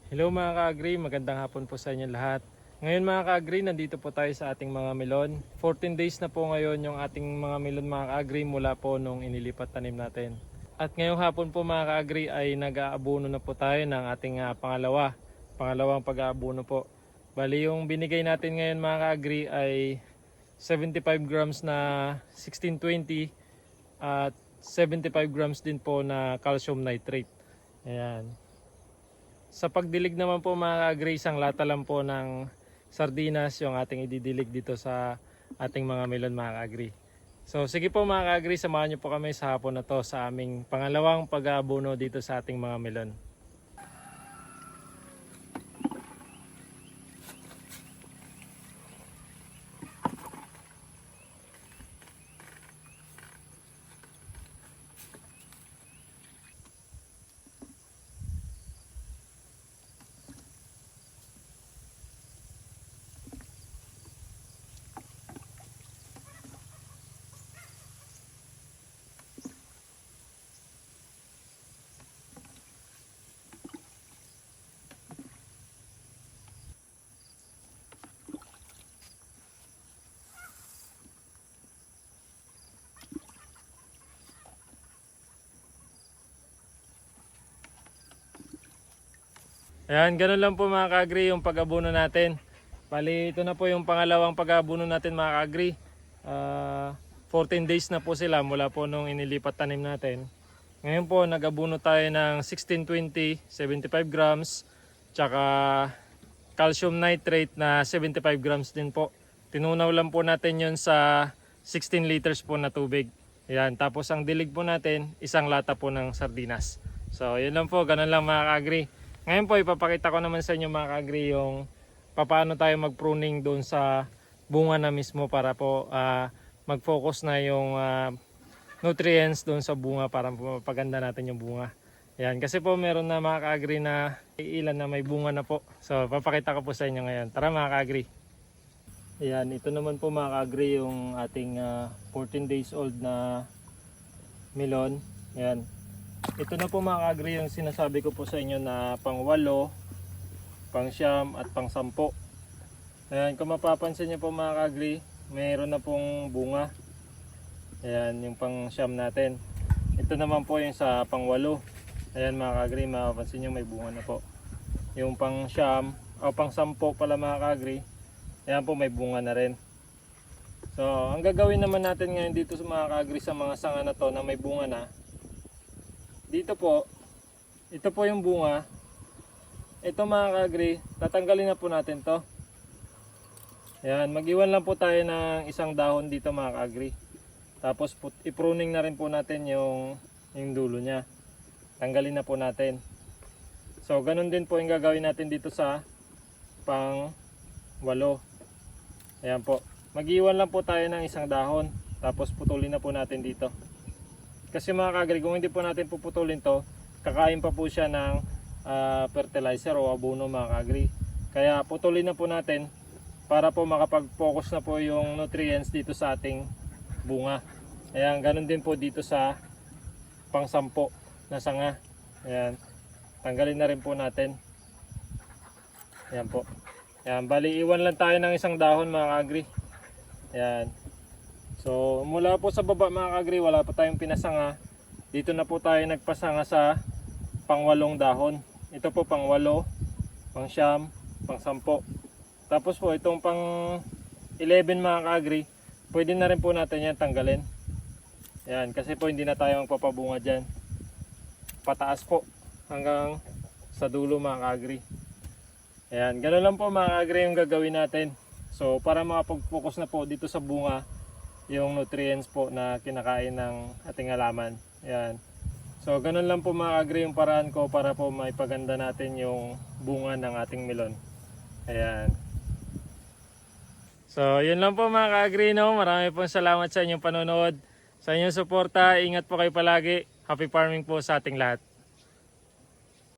Hello mga ka-agri, magandang hapon po sa inyo lahat. Ngayon mga ka-agri, nandito po tayo sa ating mga melon. 14 days na po ngayon yung ating mga melon mga ka-agri mula po nung inilipat tanim natin. At ngayong hapon po mga ka-agri ay nag-aabono na po tayo ng ating pangalawang pag-aabono po. Bali yung binigay natin ngayon mga ka-agri ay 75 grams na 1620 at 75 grams din po na calcium nitrate. Ayan. Sa pagdilig naman po mga ka-agri, isang lata lang po ng sardinas yung ating ididilig dito sa ating mga melon mga ka-agri. So sige po mga ka-agri, samahan niyo po kami sa hapon na to sa aming pangalawang pag-aabono dito sa ating mga melon. Ayan, ganun lang po mga ka-agri yung pag-abuno natin. Bali, ito na po yung pangalawang pag-abuno natin mga ka-agri. 14 days na po sila mula po nung inilipat tanim natin. Ngayon po, nag-abuno tayo ng 1620, 75 grams, tsaka calcium nitrate na 75 grams din po. Tinunaw lang po natin yun sa 16 liters po na tubig. Ayan, tapos ang dilig po natin, isang lata po ng sardinas. So, yun lang po, ganun lang mga ka-agri. Ngayon po ipapakita ko naman sa inyo mga ka-agri yung paano tayo mag-pruning doon sa bunga na mismo para po mag-focus na yung nutrients doon sa bunga para mapaganda natin yung bunga. Ayan, kasi po meron na mga ka-agri na ilan na may bunga na po. So papakita ko po sa inyo ngayon. Tara mga ka-agri. Ayan, ito naman po mga ka-agri yung ating 14 days old na melon. Ayan. Ito na po mga ka-agri yung sinasabi ko po sa inyo na pang 8, pang 9 at pang 10. Ayan, kung mapapansin nyo po mga ka-agri, mayroon na pong bunga. Ayan, yung pang 9 natin. Ito naman po yung sa pang 8. Ayan mga ka-agri, mapapansin nyo may bunga na po. Yung pang 9 o pang 10 pala mga ka-agri, ayan po may bunga na rin. So, ang gagawin naman natin ngayon dito sa mga ka-agri sa mga sanga na to na may bunga na, dito po, ito po yung bunga. Ito mga ka-agri, tatanggalin na po natin to. Ayan, mag-iwan lang po tayo ng isang dahon dito mga ka-agri. Tapos i-pruning na rin po natin yung dulo niya. Tanggalin na po natin. So, ganun din po yung gagawin natin dito sa pang 8. Ayan po. Mag-iwan lang po tayo ng isang dahon. Tapos putulin na po natin dito. Kasi mga ka-agri, kung hindi po natin puputulin to, kakain pa po siya ng fertilizer o abono mga ka-agri. Kaya putulin na po natin para po makapag-focus na po yung nutrients dito sa ating bunga. Ayan, ganun din po dito sa pang 10 na sanga. Ayan, tanggalin na rin po natin. Ayan po. Ayan, bali iwan lang tayo ng isang dahon mga ka-agri. Ayan. So mula po sa baba mga ka-agri, wala pa tayong pinasanga. Dito na po tayo nagpasanga sa pang 8 dahon. Ito po pang 8, pang 9, pang 10. Tapos po itong pang 11 mga ka-agri, pwede na rin po natin yan tanggalin. Ayan, kasi po hindi na tayo magpapabunga dyan. Pataas po hanggang sa dulo mga ka-agri. Ayan, ganoon lang po mga ka-agri yung gagawin natin. So para makapag-focus na po dito sa bunga yung nutrients po na kinakain ng ating halaman. Ayan. So ganun lang po mga ka-agri yung paraan ko para po maipaganda natin yung bunga ng ating melon. Ayan. So yun lang po mga ka-agri, no? Marami pong salamat sa inyong panonood. Sa inyong suporta, ingat po kayo palagi. Happy farming po sa ating lahat.